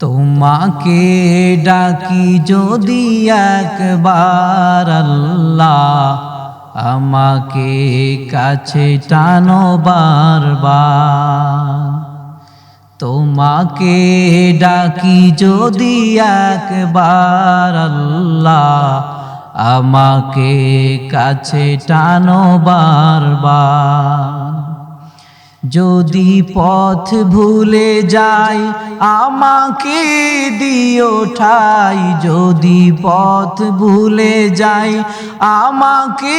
তোমাকে ডাকি যদি একবার আল্লাহ, আমাকে কাছে টানো বারবার। তোমাকে ডাকি যদি একবার আল্লাহ, আমাকে কাছে টানো বারবার। যদি পথ ভুলে যাই আমাকে দিও ঠাই, যদি পথ ভুলে যাই আমাকে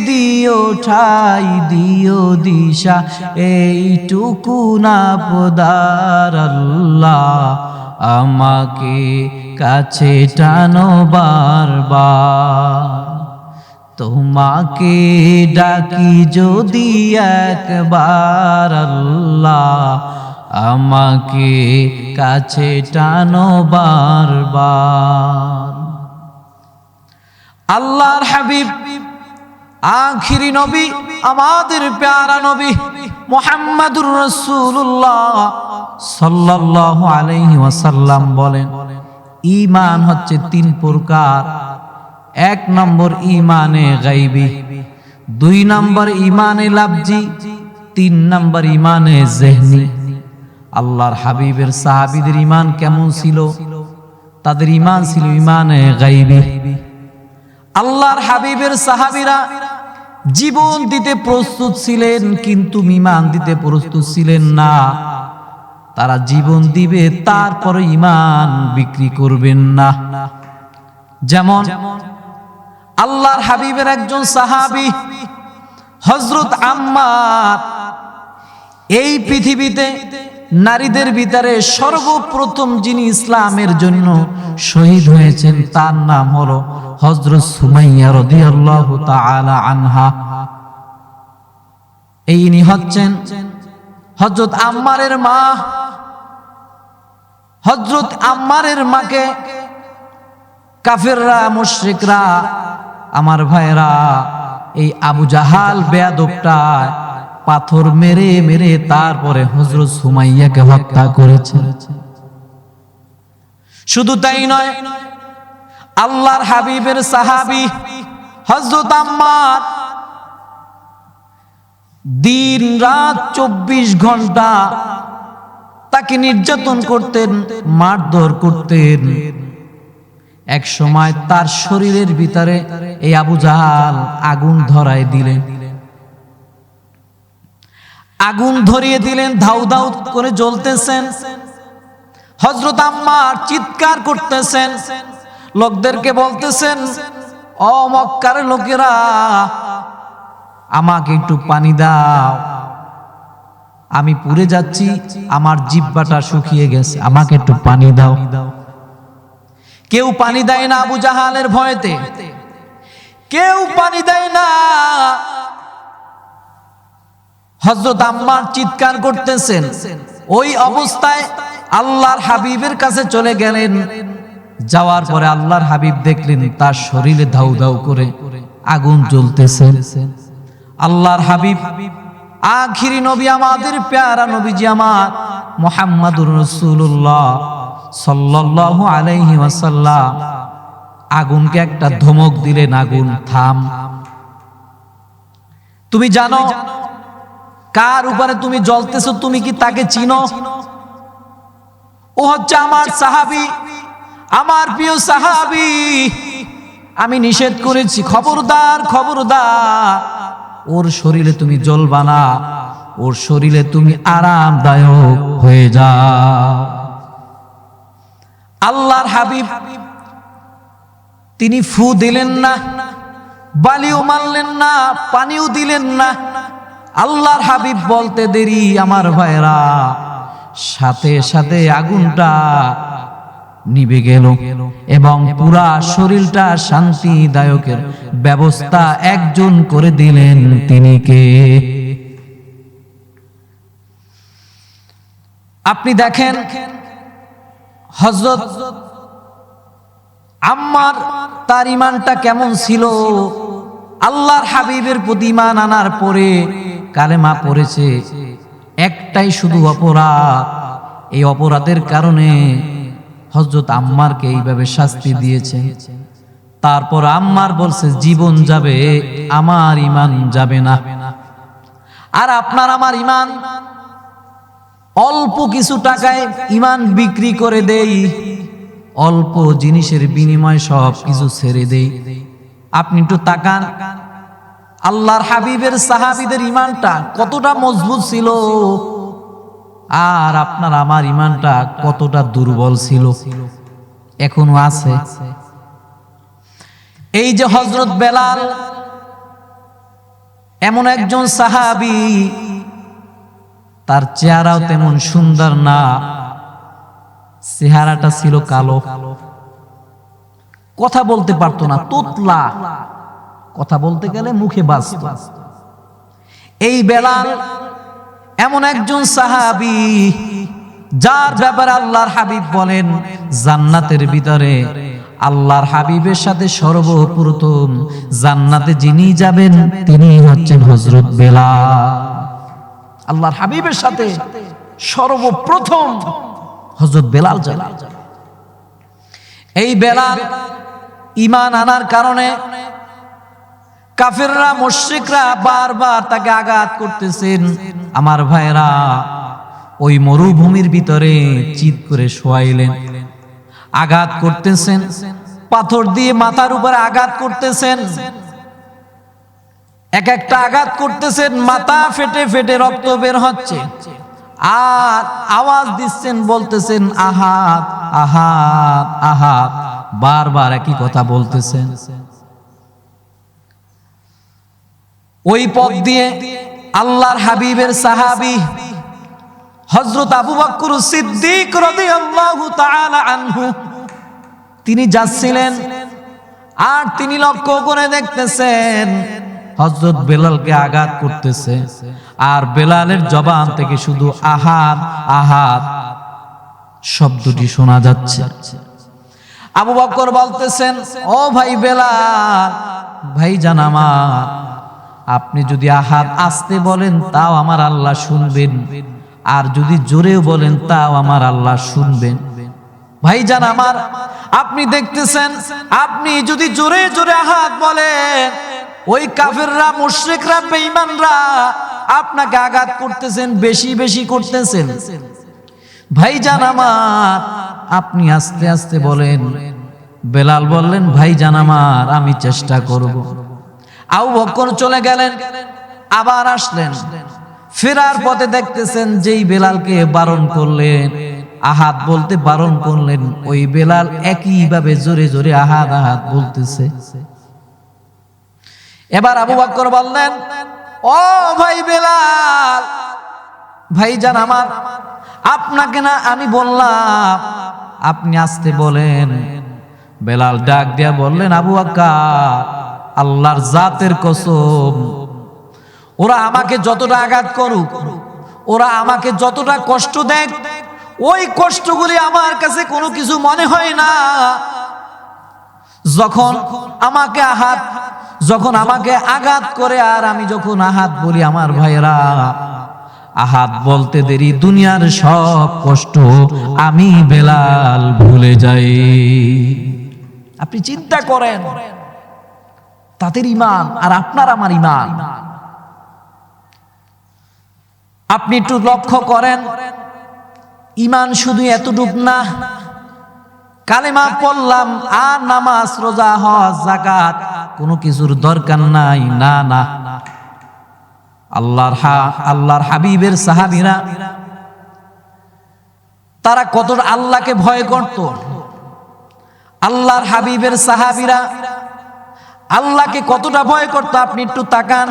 দিও ঠাই, দিও দিশা এইটুকু না পোদার আল্লাহ, আমাকে কাছে টানো বারবার। তোমাকে ডাকি যদি একবার আল্লাহ, আমাকে কাছে টানো বারবার। আল্লাহর হাবিব আখিরি নবী, আমাদের প্যারা নবী মুহাম্মাদুর রাসূলুল্লাহ সাল্লাল্লাহু আলাইহি ওয়াসাল্লাম বলেন, ঈমান হচ্ছে তিন প্রকার। এক নম্বর ঈমানে গায়বী, দুই নম্বর ঈমানে লাফজি, তিন নম্বর ঈমানে যেহনি। আল্লাহর হাবিবের সাহাবীদের ঈমান কেমন ছিল? তাদের ঈমান ছিল ঈমানে গায়বী। আল্লাহর হাবিবের সাহাবীরা জীবন দিতে প্রস্তুত ছিলেন, কিন্তু ঈমান দিতে প্রস্তুত ছিলেন না। তারা জীবন দিবে, তারপরে ঈমান বিক্রি করবেন না। যেমন আল্লাহর হাবিবের একজন সাহাবী হযরত আম্মার, এই পৃথিবীতে নারীদের ভিতরে সর্বপ্রথম যিনি ইসলামের জন্য শহীদ হয়েছেন তার নাম হলো হযরত সুমাইয়া রাদিয়াল্লাহু তাআলা আনহা। ইনি হচ্ছেন হযরত আম্মারের মা। হযরত আম্মারের মাকে কাফেররা, মুশরিকরা, আমার ভাইরা, এই আবু জাহাল বেয়াদবটা পাথর মেরে মেরে তারপরে হযরত সুমাইয়াকে হত্যা করেছে। শুধু তাই নয়, আল্লাহর হাবিবের সাহাবী হযরত আম্মার দিন রাত 24 ঘন্টা তাকে নির্যাতন করতেন, মারধর করতেন। এক সময় তার শরীরের ভিতরে এই আবু জাহাল আগুন ধরায় দিলেন, আগুন ধরিয়ে দিলেন, ধাউ ধাউ করে জ্বলতেছেন। হযরত আম্মার চিৎকার করতেছেন, লোকদেরকে বলতেছেন, ও মক্কার লোকেরা, আমাকে একটু পানি দাও, আমি পুড়ে যাচ্ছি, আমার জিহ্বাটা শুকিয়ে গেছে, আমাকে একটু পানি দাও। কেউ পানি দেয় না আবু জাহালের ভয়তে, কেউ পানি দেয় না। হযরত আম্মার চিৎকার করতেছেন, ওই অবস্থায় আল্লাহর হাবিবের কাছে চলে গেলেন। যাওয়ার পরে আল্লাহর হাবিব দেখলেন তার শরীরে ধাউ ধাউ করে আগুন জ্বলতেছে। আল্লাহর হাবিব আখিরি নবী, আমাদের প্যারা নবীজি আমার মুহাম্মাদুর রাসূলুল্লাহ সাল্লাল্লাহু আলাইহি ওয়াসাল্লাম আগুনকে একটা ধমক দিলেন, আগুন থাম। তুমি জানো কার উপরে তুমি জ্বলতেছো? তুমি কি তাকে চিনো? ও হচ্ছে আমার সাহাবী, আমার প্রিয় সাহাবী। আমি নিষেধ করেছি, খবরদার খবরদার, ওর শরীরে তুমি জ্বলবা না, ওর শরীরে তুমি আরামদায়ক হয়ে যাও। আল্লাহর হাবিব তিনি ফু দিলেন না, বালিও মারলেন না, পানিও দিলেন না। আল্লাহর হাবিব বলতে দেরি, আমার ভাইরা, সাথে সাথে আগুনটা নিভে গেল এবং পুরা শরীরটা শান্তিদায়কের ব্যবস্থা একজন করে দিলেন। তিনি কে? আপনি দেখেন হযরত আম্মার, তার ঈমানটা কেমন ছিল। আল্লাহর হাবিবের প্রতি ঈমান আনার পরে কালেমা পড়েছে, একটাই শুধু অপরাধ, এই অপরাধের কারণে হযরত আম্মারকে এইভাবে শাস্তি দিয়েছেন। তারপর আম্মার বলছে জীবন যাবে, আমার ঈমান যাবে না। আর আপনার আমার ঈমান অল্প কিছু টাকায় ঈমান বিক্রি করে দেই, অল্প জিনিসের বিনিময়ে সব কিছু ছেড়ে দেই। আপনি একটু তাকান, আল্লাহর হাবিবের সাহাবীদের ঈমানটা কতটা মজবুত ছিল, আর আপনার আমার ঈমানটা কতটা দুর্বল ছিল, এখনো আছে। এই যে হযরত বেলাল এমন একজন সাহাবী, তার চেহারাও তেমন সুন্দর না, চেহারাটা ছিল কালো, কথা বলতে পারতো না, তোতলা, কথা বলতে গেলে মুখে বাজতো। এই বেলাল এমন একজন সাহাবী যার ব্যাপারে আল্লাহর হাবিব বলেন জান্নাতের ভিতরে আল্লাহর হাবিবের সাথে সর্বপ্রথম জান্নাতে যিনি যাবেন তিনি হচ্ছেন হযরত বেলাল। আল্লাহর হাবিবের সাথে সর্বপ্রথম হযরত বেলাল যাবেন। এই বেলাল ঈমান আনার কারণে কাফেররা মুশরিকরা বারবার তাকে আঘাত করতেছেন। আমার ভাইরা ওই মরুভূমির ভিতরে চিৎ করে শোয়াইলেন, আঘাত করতেছেন, পাথর দিয়ে মাথার উপরে আঘাত করতেছেন, এক একটা আঘাত করতেছেন, মাথা ফেটে ফেটে রক্ত বের হচ্ছে, আর আওয়াজ দিচ্ছেন, বলতেছেন আহাত আহাত আহাত, বারবার একই কথা বলতেছেন। ওই পথ দিয়ে আল্লাহর হাবিবের সাহাবী হযরত আবু বকর সিদ্দিক রাদিয়াল্লাহু তাআলা আনহু তিনি যাচ্ছিলেন, আর তিনি লক্ষ্য করে দেখতেছেন হযরত বেলালকে আঘাত করতেছে, আর বেলালের জবান থেকে শুধু আহাত আহাত শব্দটি শোনা যাচ্ছে। আবু বকর বলতেছেন, ও ভাই বেলাল, ভাইজান আমার, আপনি যদি আহাত আস্তে বলেন তাও আমার আল্লাহ শুনবেন, আর যদি জোরেও বলেন তাও আমার আল্লাহ শুনবেন। ভাইজান আমার, আপনি দেখতেছেন আপনি যদি জোরে জোরে আহাত বলেন, ওই কাফেররা মুশরিকরা বেঈমানরা আপনাকে আঘাত করতেছেন, বেশি বেশি করতেছেন। ভাইজান আমার, আপনি আস্তে আস্তে বলেন। বেলাল বললেন, ভাইজান আমার, আমি চেষ্টা করব। আবু বকর চলে গেলেন, আবার আসলেন, ফেরার পথে দেখতেছেন যেই বেলালকে বারণ করলেন, আহাত বলতে বারণ করলেন, ওই বেলাল একইভাবে জোরে জোরে আহাত আহাত বলতেছে। এবার আবু বকর বললেন, ও ভাই বেলাল, ভাইজান আমার, আপনাকে না আমি বললাম আপনি আস্তে বলেন। বেলাল ডাক দিয়া বললেন, আবু বকর, আল্লাহর জাতের কসম, ওরা আমাকে যতটা আঘাত করুক, ওরা আমাকে যতটা কষ্ট দেয়, ওই কষ্টগুলি আমার কাছে কোনো কিছু মনে হয় না। যখন আমাকে আঘাত করে আর আমি যখন আহাত বলি, আমার ভাইরা, আহাত বলতে দেরি দুনিয়ার সব কষ্ট আমি বেলাল ভুলে যাই। আপনি চিন্তা করেন তাদের ঈমান আর আপনার আমার ঈমান। আপনি একটু লক্ষ্য করেন, ঈমান শুধু এতটুক না, কালেমা পড়লাম আর নামাজ রোজা হজ যাকাত কোনো কিছুর দরকার নাই, না না। আল্লাহর হাবিবের সাহাবীরা তারা কতটা আল্লাহকে ভয় করত। আল্লাহর হাবিবের সাহাবীরা আল্লাহকে কতটা ভয় করত, আপনি একটু তাকান,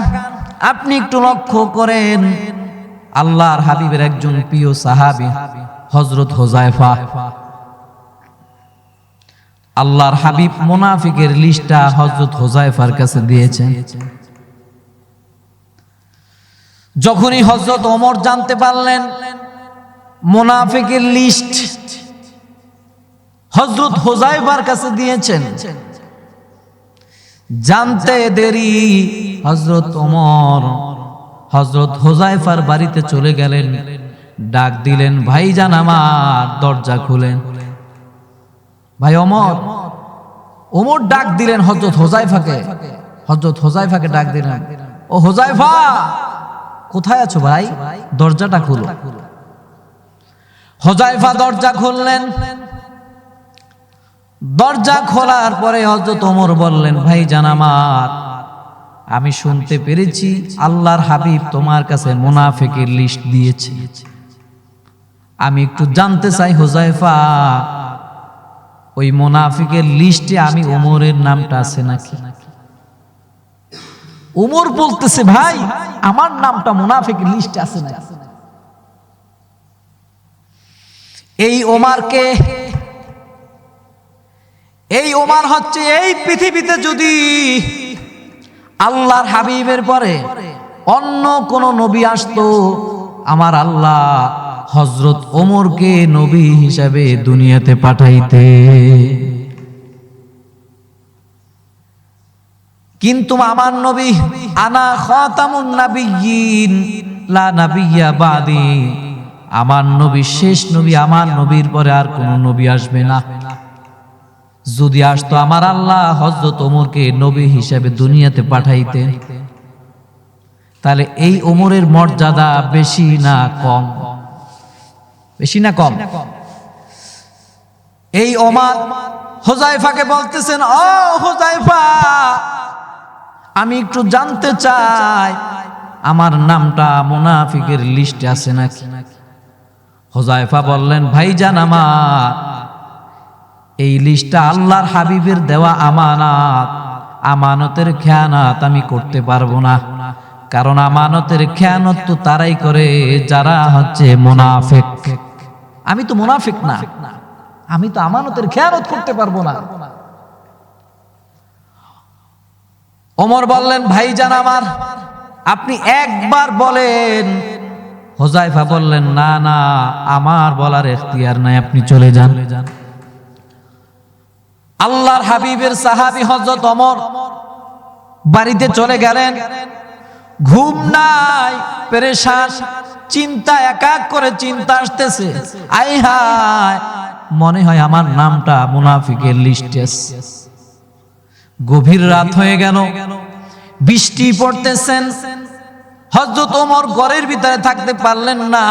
আপনি একটু লক্ষ্য করেন। আল্লাহর হাবিবের একজন প্রিয় সাহাবী হযরত হুযায়ফা, আল্লাহর হাবিব মুনাফিকের লিস্টটা হযরত হুযায়ফার কাছে দিয়েছেন। যখনই হযরত ওমর জানতে পারলেন মুনাফিকের লিস্ট হযরত হুযায়ফার কাছে দিয়েছেন, জানতে দেরি হযরত ওমর হযরত হুযায়ফার বাড়িতে চলে গেলেন, ডাক দিলেন, ভাইজান আমার, দরজা খুলেন। ভাই ওমর ডাক দিলেন হযরত হোজাইফাকে ডাক দিলেন, ও হোজাইফা, কোথায় আছো ভাই? দরজাটা খুলো। হোজাইফা দরজা খুললেন। দরজা খোলার পরে হযরত ওমর বললেন, ভাইজান আমার, আমি শুনতে পেরেছি আল্লাহর হাবিব তোমার কাছে মুনাফিকের লিস্ট দিয়েছে। আমি একটু জানতে চাই হোজাইফা, ওই মুনাফিকের লিস্টে আমি ওমরের নামটা আছে নাকি? ওমর বলতেছে, ভাই আমার নামটা মুনাফিকের লিস্টে আছে নাকি? এই ওমর হচ্ছে এই পৃথিবীতে যদি আল্লাহর হাবিবের পরে অন্য কোন নবী আসতো, আমার আল্লাহ হযরত ওমরকে নবী হিসাবে দুনিয়াতে পাঠাইতে। কিন্তু আমার নবী, আনা খাতামুন নাবিয়্যিন লা নাবিয়্যা বাদি, আমার নবী শেষ নবী, আমার নবীর পরে আর কোন নবী আসবে না। যদি আসতো আমার আল্লাহ হযরত ওমরকে নবী হিসেবে দুনিয়াতে পাঠাইতে, তাহলে এই ওমরের মর্যাদা বেশি না কম? বেশি না কম? এই ওমর হোজাইফাকে বলতেছেন, ও হোজাইফা, আমি একটু জানতে চাই আমার নামটা মুনাফিকের লিস্টে আছে নাকি? হোজাইফা বললেন, ভাইজান আমার, এই লিস্টটা আল্লাহর হাবিবের দেওয়া আমানত, আমানতের খেয়ানত আমি করতে পারবো না। কারণ আমানতের খেয়ানত তো তারাই করে যারা হচ্ছে মুনাফিক। আমি তো মুনাফিক না, আমি তো আমানতের খেয়ানত করতে পারবো না। ওমর বললেন, ভাইজান আমার, আপনি একবার বলেন। হোজাইফা বললেন, না না, আমার বলার এখতিয়ার নাই, আপনি চলে যান। আল্লাহর হাবিবের সাহাবী হযরত ওমর বাড়িতে চলে গেলেন। ঘুম নাই, পেরেশান, চিন্তা, এক এক করে চিন্তা আসতেছে। আয় হায়, মনে হয় আমার নামটা মুনাফিকের লিস্টে আছে। গভীর রাত হয়ে গেল, বৃষ্টি পড়তেছেন। হযরত ওমর ঘরের ভিতরে থাকতে পারলেন না,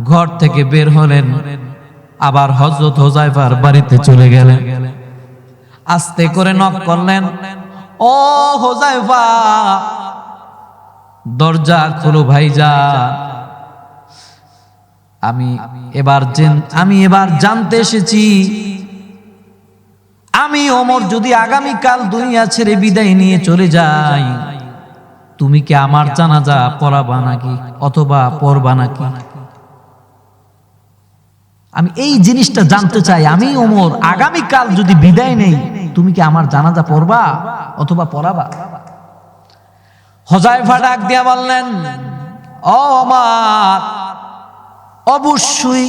ঘর থেকে বের হলেন, আবার হযরত হোজাইফার বাড়িতে চলে গেলেন। আস্তে করে নক করলেন, ও হোজাইফা, দরজা খুলো ভাইজান। আমি এবার জানতে এসেছি, আমি ওমর যদি আগামীকাল দুনিয়া ছেড়ে বিদায় নিয়ে চলে যাই, তুমি কি আমার জানাজা পড়াবা নাকি, অথবা পড়বা নাকি? আমি এই জিনিসটা জানতে চাই। আমি ওমর আগামীকাল যদি বিদায় নেই, তুমি কি আমার জানাজা পড়বা অথবা পড়াবা? হোজাইফা ডাক দিয়া বললেন, ও ওমর, অবশ্যই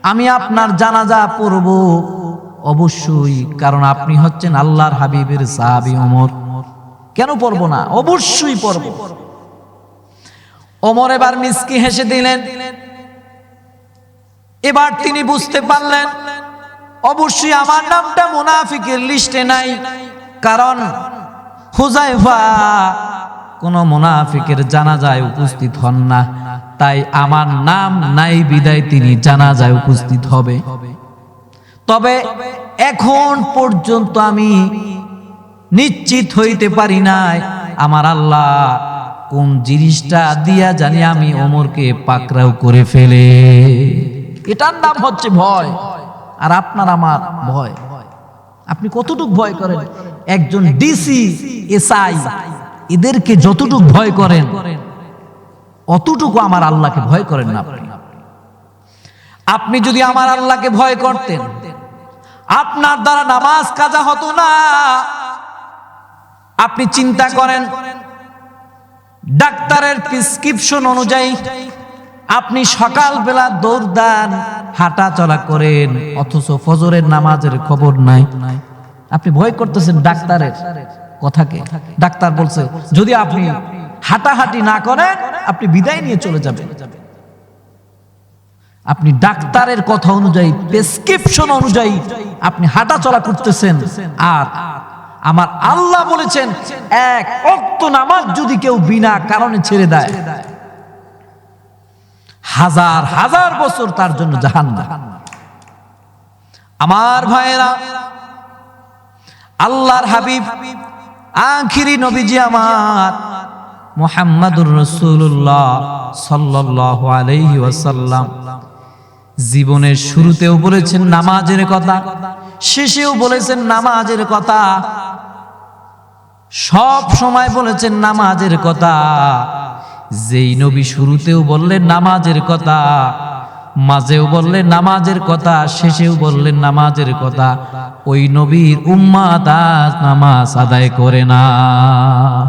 আমি আপনার জানাজা পড়ব, অবশ্যই, কারণ আপনি হচ্ছেন আল্লাহর হাবিবের সাহাবী ওমর। কেন পড়ব না? অবশ্যই পড়ব। ওমর এবার মিসকি হেসে দিলেন। এবার তিনি বুঝতে পারলেন, অবশ্যই আমার নামটা মুনাফিকের লিস্টে নাই, কারণ হুযায়ফা কোন মুনাফিকের জানাজায় উপস্থিত হন না, তাই আমার নাম নাই বিদায় তিনি জানাজায় উপস্থিত হবে। তবে এখন পর্যন্ত আমি নিশ্চিত হইতে পারি নাই আমার আল্লাহ কোন জিনিসটা দিয়া জানি আমি ওমরকে পাকড়াও করে ফেলে। এটার নাম হচ্ছে ভয়। আর আপনার আমার ভয়, আপনি কতটুকু ভয় করেন? একজন ডিসি, এসআই, এদেরকে যতটুকু ভয় করেন অতটুকু আমার আল্লাহকে ভয় করেন না। আপনি যদি আমার আল্লাহকে ভয় করতেন, আপনার দ্বারা নামাজ কাজা হতো না। আপনি চিন্তা করেন, ডাক্তারের প্রেসক্রিপশন অনুযায়ী আপনি সকালবেলা দৌড় দেন, হাঁটা চলা করেন, অথচ ফজরের নামাজের খবর নাই। আপনি ভয় করতেছেন ডাক্তারের কথাকে। ডাক্তার বলছে যদি আপনি হাঁটাহাঁটি না করেন আপনি বিদায় নিয়ে চলে যাবেন। আপনি ডাক্তারের কথা অনুযায়ী, প্রেসক্রিপশন অনুযায়ী আপনি হাঁটাচলা করতেছেন, আর আমার আল্লাহ বলেছেন এক ওয়াক্ত নামাজ যদি কেউ বিনা কারণে ছেড়ে দেয়, হাজার হাজার বছর তার জন্য জাহান্নাম। আমার ভাইয়েরা, আল্লাহর হাবিব আখিরি নবীজি আমার মুহাম্মাদুর রাসূলুল্লাহ সাল্লাল্লাহু আলাইহি ওয়াসাল্লাম জীবনের শুরুতেও বলেছেন নামাজের কথা, শেষেও বলেছেন নামাজের কথা, সব সময় বলেছেন নামাজের কথা। যেই নবী শুরুতেও বললেন নামাজের কথা, মাঝেও বললেন নামাজের কথা, শেষেও বললেন নামাজের কথা, ওই নবীর উম্মাত আজ নামাজ আদায় করে না।